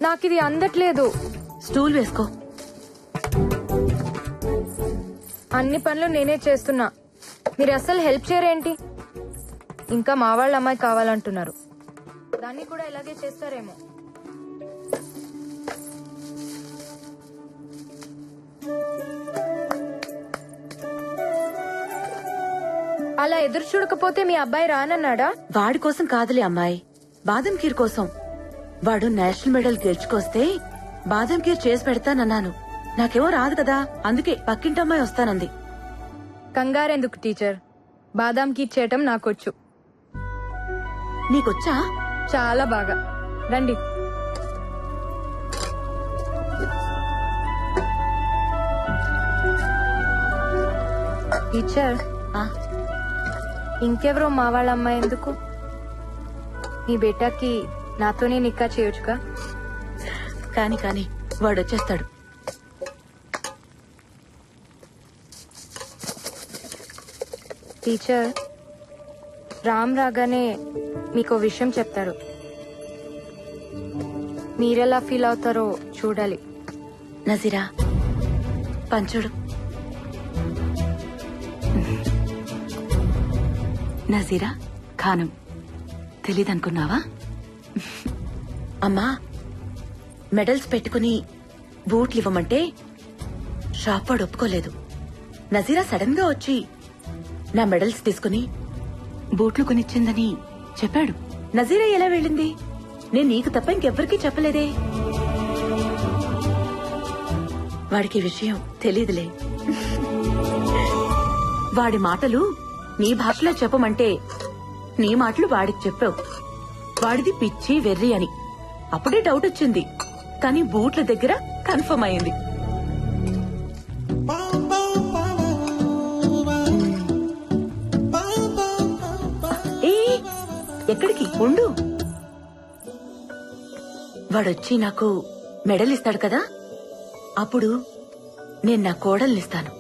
నాకు ఇది అందట్లేదు. స్టూల్ వేసుకో. అన్ని పనులు నేనే చేస్తున్నా, మీరు అస్సలు హెల్ప్ చేయరేంటి? ఇంకా మా వాళ్ళ అమ్మాయి కావాలంటున్నారు, దాన్ని కూడా ఇలాగే చేస్తారేమో. అలా ఎదురు చూడకపోతే మీ అబ్బాయి రానన్నాడా? వాడి కోసం కాదులే అమ్మాయి, బాదం ఖీర్ కోసం. వాడు నేషనల్ మెడల్ గెలుచుకొస్తే బాదం ఖీర్ చేసి పెడతానన్నాను. నాకేమో రాదు కదా, అందుకే పక్కింటమ్మాయి వస్తానంది. కంగారెందుకు టీచర్, బాదాం కీర్ చేయటం నాకొచ్చు. నీకొచ్చా? చాలా బాగా. రండి. టీచర్, ఇంకెవరో మా వాళ్ళ అమ్మాయి ఎందుకు? మీ బేటాకి నాతోనే నిక్కా చేయొచ్చుగా. కాని వాడొచ్చేస్తాడు. టీచర్, రామ్ రాగానే మీకో విషయం చెప్తాడు, మీరెలా ఫీల్ అవుతారో చూడాలి. నజీరా, పంచుడు. నజీరా ఖానం తెలీదనుకున్నావా? అమ్మా, మెడల్స్ పెట్టుకుని బూట్లు ఇవ్వమంటే షాప్ వాడు ఒప్పుకోలేదు. నజీరా సడన్ గా వచ్చి నా మెడల్స్ తీసుకుని బూట్లు కొనిచ్చిందని చెప్పాడు. నజీరా ఎలా వెళ్ళింది? నేను నీకు తప్ప ఇంకెవ్వరికీ చెప్పలేదే. వాడికి విషయం తెలీదులే. వాడి మాటలు నీ భాషలో చెప్పమంటే నీ మాటలు వాడికి చెప్పావు. వాడిది పిచ్చి వెర్రి అని అప్పుడే డౌట్ వచ్చింది, కానీ బూట్ల దగ్గర కన్ఫర్మ్ అయింది. ఏ ఎక్కడికి ఉండు, వాడొచ్చి నాకు మెడల్ ఇస్తాడు కదా, అప్పుడు నేను నా కోడల్నిస్తాను.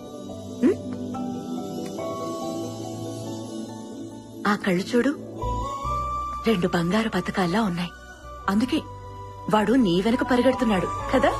ఆ కళ్ళు చూడు, 2 బంగారు పథకాల్లా ఉన్నాయి. అందుకే వాడు నీ వెనక పరిగెడుతున్నాడు కదా.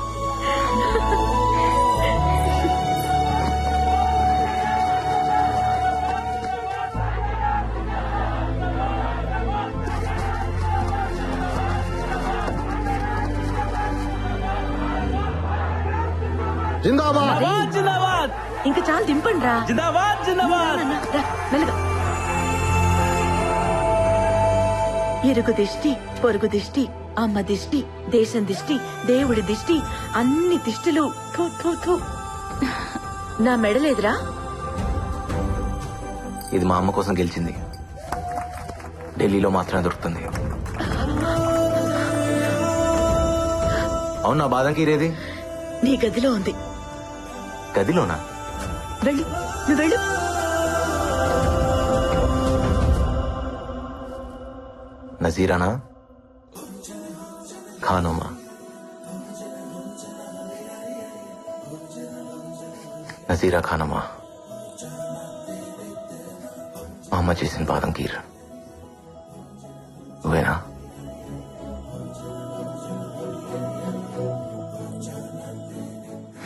జిందాబాద్ జిందాబాద్. ఇంకా చాలా దింపండి రా. జిందాబాద్ జిందాబాద్. మెల్లగా. ఇరుగు దిష్టి, పొరుగు దిష్టి, అమ్మ దిష్టి, దేశం దిష్టి, దేవుడి దిష్టి, అన్ని దిష్టిలు. థూ థూ థూ. నా మెడలేదురా. ఇది మా అమ్మ కోసం గెలిచింది, ఢిల్లీలో మాత్రమే దొరుకుతుంది. అవునా? బాదం కీరేది నీ గదిలో ఉంది. గదిలోనా? వెళ్ళు, నువ్వు వెళ్ళు. నజీరానా ఖానమ్మా? నజీరా ఖానమ్మా, మా అమ్మ చేసిన బాదం కీర్ నువ్వేనా?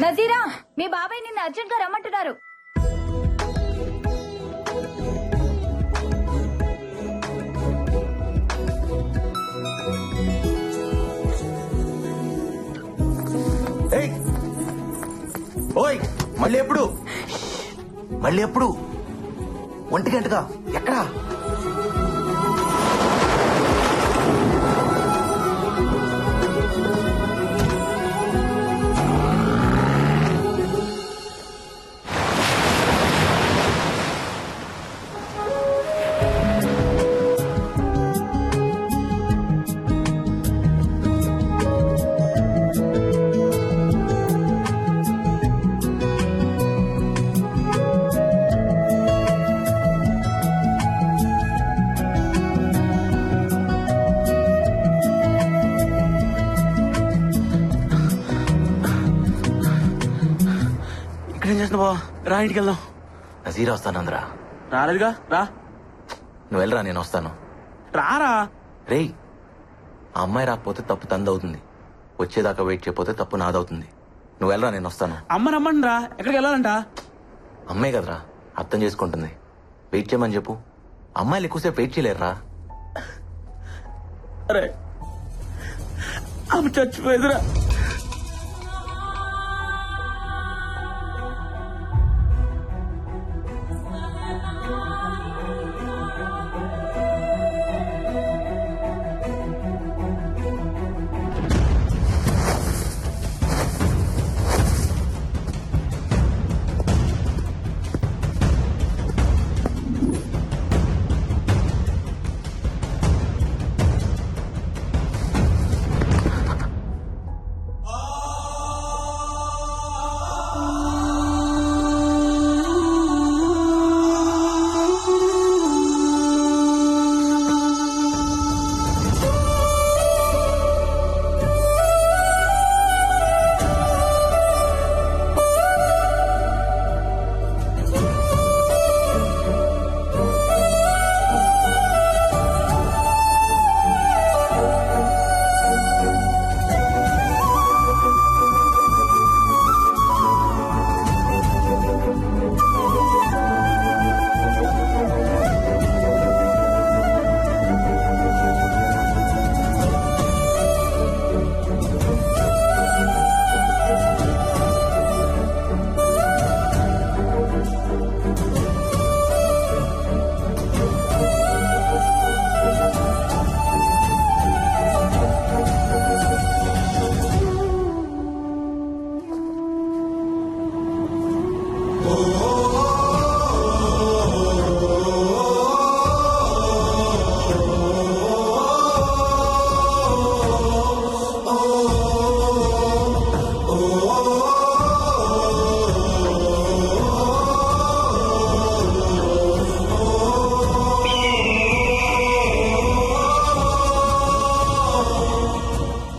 నజీరా, మీ బాబాయ్ నిన్ను అర్జెంట్ గా రమ్మంటున్నారు. ఓయ్, మళ్ళీ ఎప్పుడు? మళ్ళీ ఎప్పుడు? 1 గంటగా? ఎక్కడా? ఇక్కడేం చేస్తున్నావా? రా, ఇంటికి వెళ్దాం. నజీరా వస్తానందరా. రాలేదుగా, రా. నువ్వు వెళ్ళరా, నేను వస్తాను. రారా. రేయ్, ఆ అమ్మాయి రాకపోతే తప్పు తందవుతుంది. వచ్చేదాకా వెయిట్ చేయకపోతే తప్పు నాదవుతుంది. నువ్వు వెళ్ళరా, నేను వస్తాను. అమ్మ రమ్మండి రా. ఎక్కడికి వెళ్ళాలంట? అమ్మే కదరా, అర్థం చేసుకుంటుంది. వెయిట్ చేయమని చెప్పు. అమ్మాయిలు ఎక్కువసేపు వెయిట్ చేయలేరురా. అరే అమ్మ చచ్చిపోయేదిరా.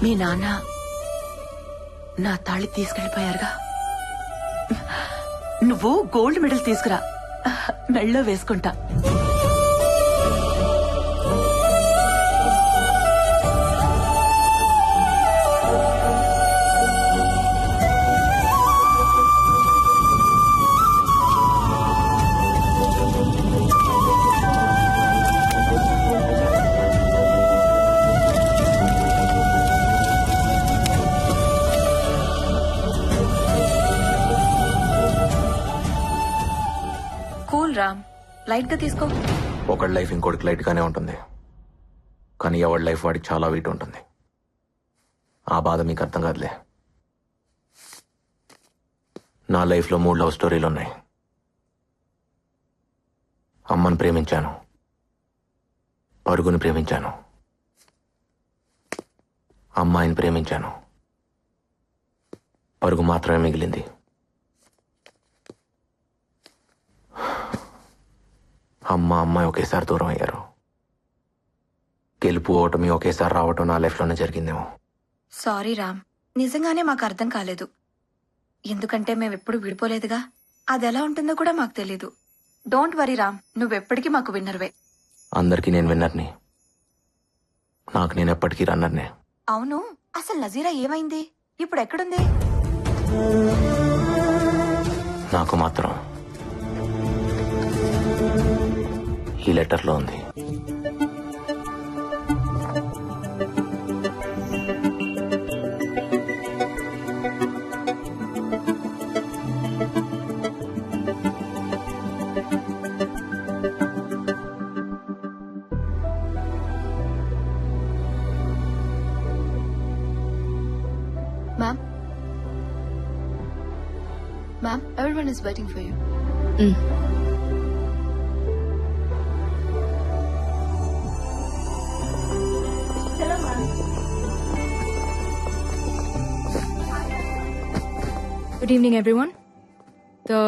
మీ నాన్న నా తాళి తీసుకెళ్లిపోయారుగా. నువ్వు గోల్డ్ మెడల్ తీసుకురా, మెళ్ళో వేసుకుంటా. కూల్ రామ్, లైట్ గా తీసుకో. ఒకడి లైఫ్ ఇంకోటికి లైట్ గానే ఉంటుంది, కానీ ఎవడి లైఫ్ వాడికి చాలా వెయిట్ ఉంటుంది. ఆ బాధ మీకు అర్థం కాదులే. నా లైఫ్లో 3 లవ్ స్టోరీలు ఉన్నాయి. అమ్మని ప్రేమించాను, పరుగుని ప్రేమించాను, అమ్మాయిని ప్రేమించాను. పరుగు మాత్రమే మిగిలింది. అమ్మాయి ఒకేసారి దూరం అయ్యారు. గెలుపు ఓటమి ఒకేసారి రావటం నా లైఫ్లోనే జరిగిందేమో. సారీ రామ్, నిజంగానే మాకు అర్థం కాలేదు. ఎందుకంటే మేమెప్పుడు విడిపోలేదుగా. అది ఎలా ఉంటుందో కూడా మాకు తెలీదు. డోంట్ వరీ రామ్, నువ్వెప్పటికీ మాకు విన్నర్వే. అందరికీ నేను విన్నర్ని, నాకు నేను ఎప్పటికీ రన్నర్నే. అవును, అసలు నజీరా ఏమైంది? ఇప్పుడు ఎక్కడుంది? నాకు మాత్రం ఈ లెటర్లో ఉంది. Ma'am, everyone is waiting for you. Hello, ma'am. Good evening, everyone. The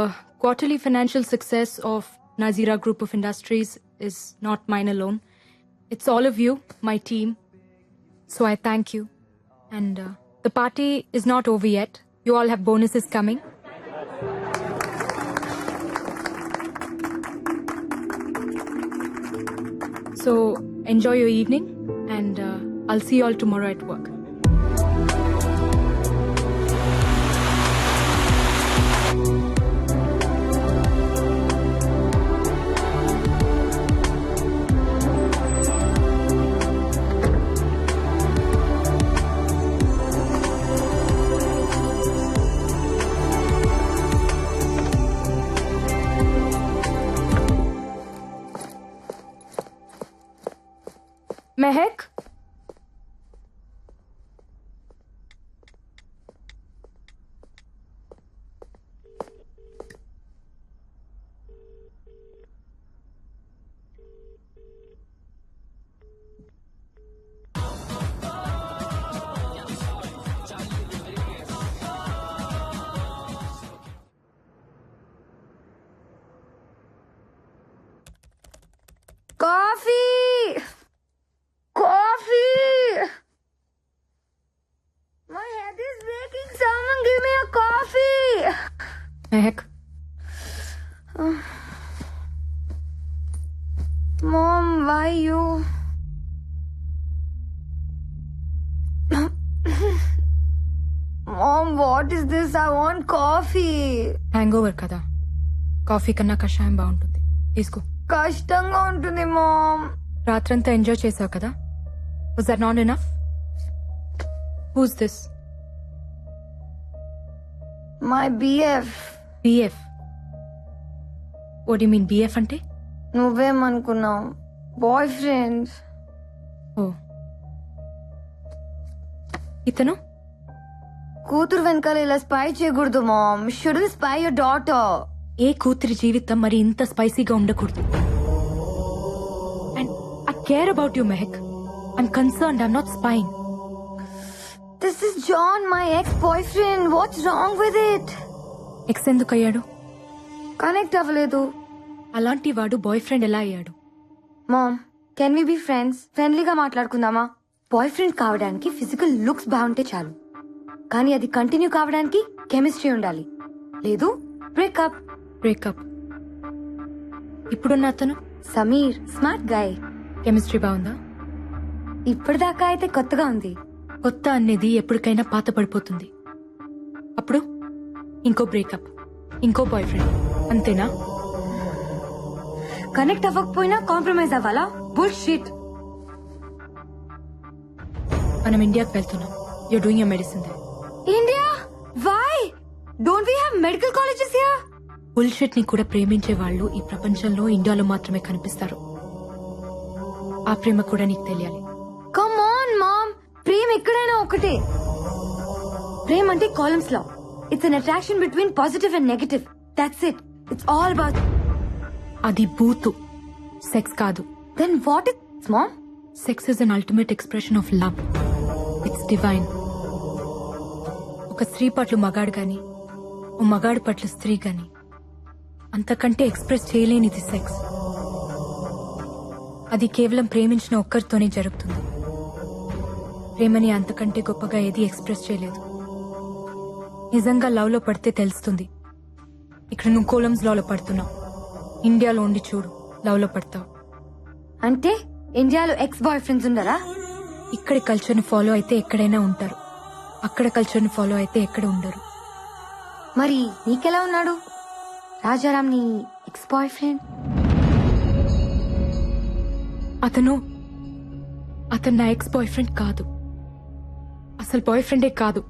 quarterly financial success of Nazira Group of Industries is not mine alone. It's all of you, my team. So I thank you. And the party is not over yet. You all have bonuses coming. So enjoy your evening, and I'll see you all tomorrow at work. Mehak Coffee! Coffee! My head is breaking. Someone give me a coffee! Mehak Mom, why you? Mom, what is this? I want coffee. Hang over కదా, coffee కన్నా కషాయం బాగుంటుంది, తీసుకో. కష్టంగా ఉంటుంది ma'am. రాత్రంతా enjoy చేసావు కదా, was that not enough? Who's this? My BF. BF? What you mean BF అంటే? నువ్వేమనుకున్నావు? Boy friend. ఓ, ఇతను కూతురు వెనకాల ఇలా స్పై చేయకూడదు mom. Shouldn't spy your daughter. ఏ కూతురి జీవితం మరి ఇంత స్పైసీగా ఉండకూడదు. And I care about you Mehak. I'm concerned, I'm not spying. This is John, my ex boyfriend. What's wrong with it? Ex ఎందుకు అయ్యాడు? కనెక్ట్ అవ్వలేదు. అలాంటి వాడు బాయ్ ఫ్రెండ్ ఎలా అయ్యాడు? Mom, can we be friends? ఫ్రెండ్లీగా మాట్లాడుకుందామా? బాయ్ ఫ్రెండ్ కావడానికి ఫిజికల్ లుక్స్ బాగుంటే చాలు, కానీ అది కంటిన్యూ కావడానికి కెమిస్ట్రీ ఉండాలి. లేదు బ్రేకప్. బ్రేకప్? ఇప్పుడున్న అతను సమీర్ స్మార్ట్ గాయ్. కెమిస్ట్రీ బాగుందా? ఇప్పటిదాకా అయితే కొత్తగా ఉంది. కొత్త అనేది ఎప్పటికైనా పాత పడిపోతుంది. అప్పుడు ఇంకో బ్రేకప్, ఇంకో బాయ్ ఫ్రెండ్, అంతేనా? కనెక్ట్ అవ్వకపోయినా కాంప్రమైజ్ అవ్వాలా? బుల్షిట్. మనం ఇండియాకి వెళ్తున్నాం. You're doing your medicine there. India? Why? Don't we have medical colleges here? Bullshit ని కూడా ప్రేమించే వాళ్ళు ఈ ప్రపంచంలో ఇండియాలో మాత్రమే కనిపిస్తారు. ఆ ప్రేమ కూడా నీకు తెలియాలి. కమ్ ఆన్ మామ్, ప్రేమ ఎక్కడైనా ఒకటే. ప్రేమ అంటే Coulomb's law. It's an attraction between positive and negative. That's it. It's all about. అది బూతు, సెక్స్ కాదు. Then what it's mom? Sex is an ultimate expression of love. It's divine. ఒక స్త్రీ పట్ల మగాడు గాని, ఓ మగాడు పట్ల స్త్రీ గాని అంతకంటే ఎక్స్ప్రెస్ చేయలేనిది సెక్స్. అది కేవలం ప్రేమించిన ఒక్కరితోనే జరుగుతుంది. ప్రేమని అంతకంటే గొప్పగా ఏది ఎక్స్ప్రెస్ చేయలేదు. నిజంగా లవ్ లో పడితే తెలుస్తుంది. ఇక్కడ నువ్వు కోలమ్స్ లో పడుతున్నావు. ఇండియాలో ఉండి చూడు, లవ్ లో పడతావు. అంటే ఇండియాలో ఎక్స్ బాయ్ ఫ్రెండ్స్ ఉండరా? ఇక్కడి కల్చర్ ని ఫాలో అయితే ఎక్కడైనా ఉంటారు, అక్కడ కల్చర్ ని ఫాలో అయితే ఎక్కడ ఉండరు. మరి నీకెలా ఉన్నాడు రాజారాం, నీ ఎక్స్ బాయ్ ఫ్రెండ్? అతను నా ఎక్స్ బాయ్ ఫ్రెండ్ కాదు, అసలు బాయ్ ఫ్రెండే కాదు.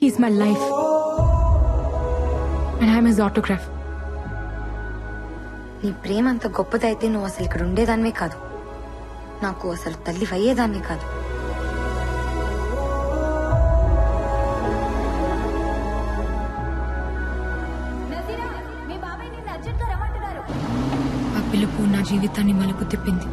He's my life and I'm his autograph. నీ ప్రేమ అంత గొప్పదైతే నువ్వు అసలు ఇక్కడ ఉండేదానివే కాదు, నాకు అసలు తల్లి అయ్యేదాన్నే కాదు. ఆ పిలుపు నా జీవితాన్ని మలుపు తిప్పింది.